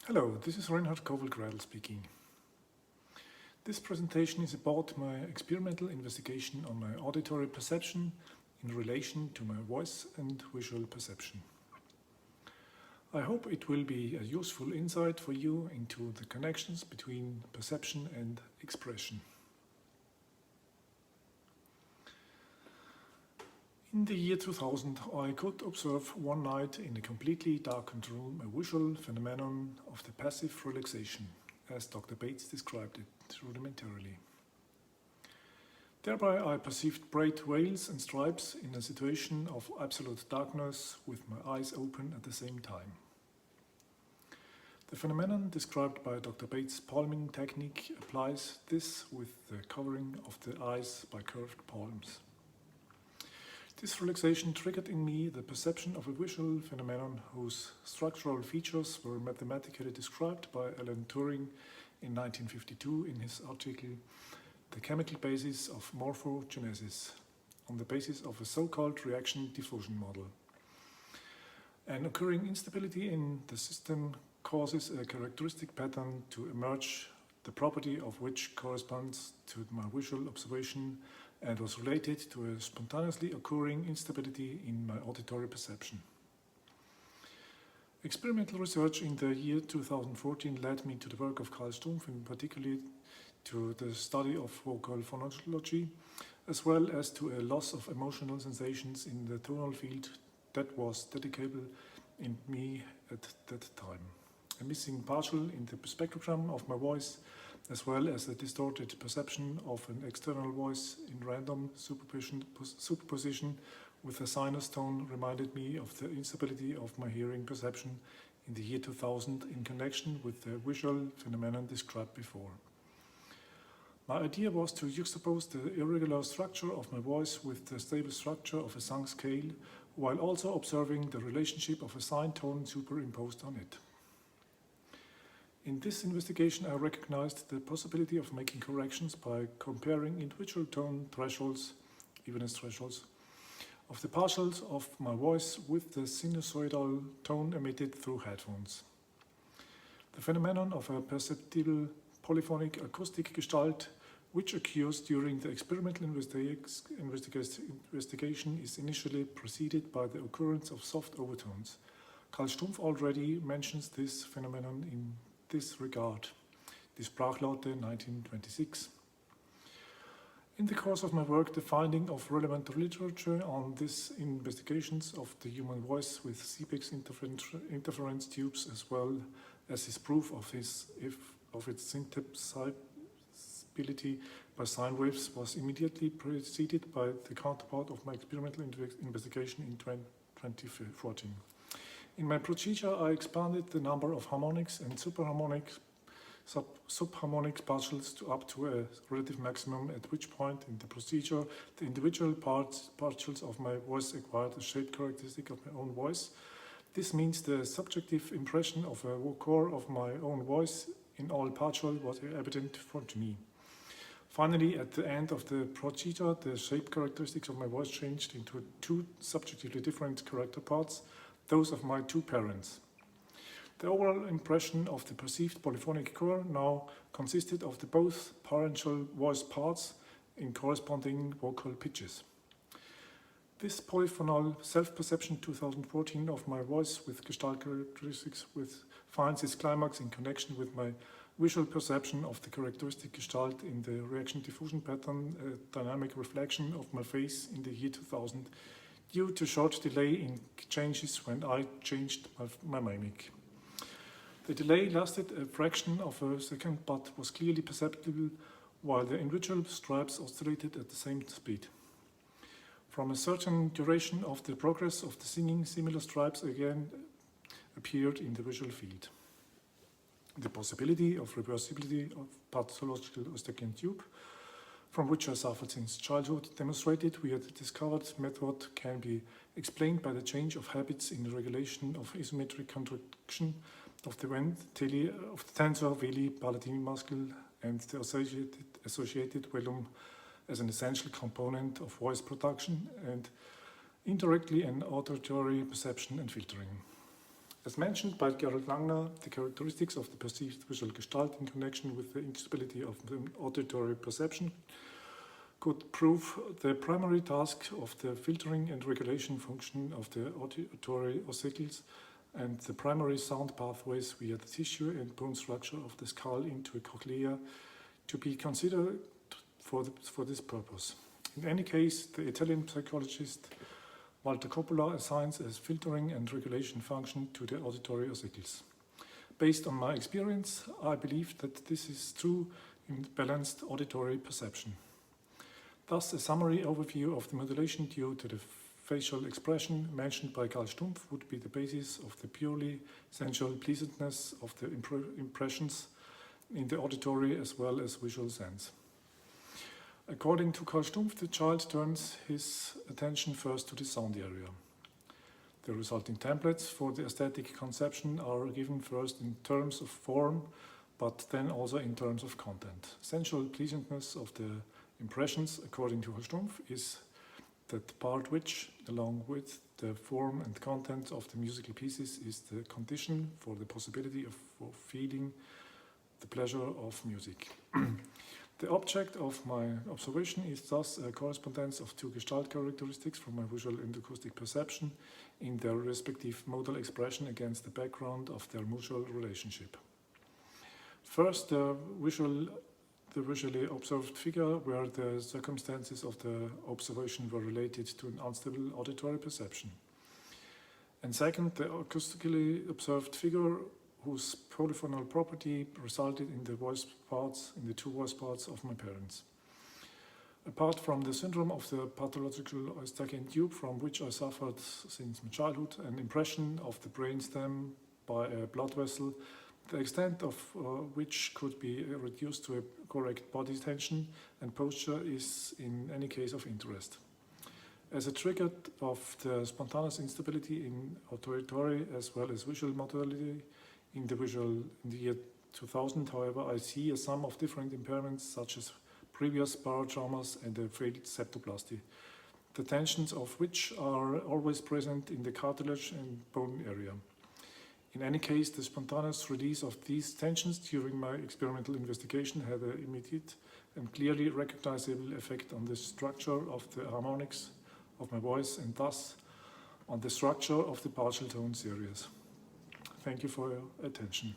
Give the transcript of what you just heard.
Hello, this is Reinhard Kowal-Gradl speaking. This presentation is about my experimental investigation on my auditory perception in relation to my voice and visual perception. I hope it will be a useful insight for you into the connections between perception and expression. In the year 2000, I could observe one night in a completely darkened room a visual phenomenon of the passive relaxation, as Dr. Bates described it rudimentarily. Thereby I perceived bright veils and stripes in a situation of absolute darkness with my eyes open at the same time. The phenomenon described by Dr. Bates' palming technique applies this with the covering of the eyes by curved palms. This relaxation triggered in me the perception of a visual phenomenon whose structural features were mathematically described by Alan Turing in 1952 in his article The Chemical Basis of Morphogenesis, on the basis of a so-called reaction diffusion model. An occurring instability in the system causes a characteristic pattern to emerge, the property of which corresponds to my visual observation and was related to a spontaneously occurring instability in my auditory perception. Experimental research in the year 2014 led me to the work of Carl Stumpf, and particularly to the study of vocal phonology, as well as to a loss of emotional sensations in the tonal field that was detectable in me at that time. A missing partial in the spectrogram of my voice, as well as a distorted perception of an external voice in random superposition with a sinus tone reminded me of the instability of my hearing perception in the year 2000 in connection with the visual phenomenon described before. My idea was to juxtapose the irregular structure of my voice with the stable structure of a sung scale, while also observing the relationship of a sine tone superimposed on it. In this investigation, I recognized the possibility of making corrections by comparing individual tone thresholds, evenness thresholds, of the partials of my voice with the sinusoidal tone emitted through headphones. The phenomenon of a perceptible polyphonic acoustic gestalt, which occurs during the experimental investigation, is initially preceded by the occurrence of soft overtones. Carl Stumpf already mentions this phenomenon in this regard, Die Sprachlaute 1926. In the course of my work, the finding of relevant literature on these investigations of the human voice with CPEX interference tubes, as well as his proof of its synthesizability by sine waves, was immediately preceded by the counterpart of my experimental investigation in 2014. In my procedure, I expanded the number of harmonics and subharmonic partials up to a relative maximum, at which point in the procedure the individual partials of my voice acquired a shape characteristic of my own voice. This means the subjective impression of a core of my own voice in all partials was evident to me. Finally, at the end of the procedure, the shape characteristics of my voice changed into two subjectively different character parts, those of my two parents. The overall impression of the perceived polyphonic core now consisted of the both parental voice parts in corresponding vocal pitches. This polyphonal self-perception 2014 of my voice with gestalt characteristics finds its climax in connection with my visual perception of the characteristic gestalt in the reaction diffusion pattern, a dynamic reflection of my face in the year 2000, due to short delay in changes when I changed my mimic. The delay lasted a fraction of a second but was clearly perceptible while the individual stripes oscillated at the same speed. From a certain duration of the progress of the singing, similar stripes again appeared in the visual field. The possibility of reversibility of pathological Eustachian tube, from which I suffered since childhood, demonstrated via the discovered method can be explained by the change of habits in the regulation of isometric contraction of the tensor veli palatini muscle and the associated velum as an essential component of voice production and indirectly an auditory perception and filtering. As mentioned by Gerald Langner, the characteristics of the perceived visual gestalt in connection with the instability of the auditory perception could prove the primary task of the filtering and regulation function of the auditory ossicles and the primary sound pathways via the tissue and bone structure of the skull into a cochlea to be considered for this purpose. In any case, the Italian psychologist Walter Coppola assigns a filtering and regulation function to the auditory ossicles. Based on my experience, I believe that this is true in balanced auditory perception. Thus, a summary overview of the modulation due to the facial expression mentioned by Karl Stumpf would be the basis of the purely sensual pleasantness of the impressions in the auditory as well as visual sense. According to Karl Stumpf, the child turns his attention first to the sound area. The resulting templates for the aesthetic conception are given first in terms of form, but then also in terms of content. Sensual pleasantness of the impressions, according to Karl Stumpf, is that part which, along with the form and content of the musical pieces, is the condition for the possibility of feeling the pleasure of music. The object of my observation is thus a correspondence of two gestalt characteristics from my visual and acoustic perception in their respective modal expression against the background of their mutual relationship. First, the visually observed figure where the circumstances of the observation were related to an unstable auditory perception. And second, the acoustically observed figure whose polyphonal property resulted in the two voice parts of my parents. Apart from the syndrome of the pathological Eustachian tube, from which I suffered since my childhood, an impression of the brainstem by a blood vessel, the extent of which could be reduced to a correct body tension and posture is in any case of interest. As a trigger of the spontaneous instability in auditory as well as visual modality, in the year 2000, however, I see a sum of different impairments such as previous barotraumas and a failed septoplasty, the tensions of which are always present in the cartilage and bone area. In any case, the spontaneous release of these tensions during my experimental investigation had an immediate and clearly recognizable effect on the structure of the harmonics of my voice and thus on the structure of the partial tone series. Thank you for your attention.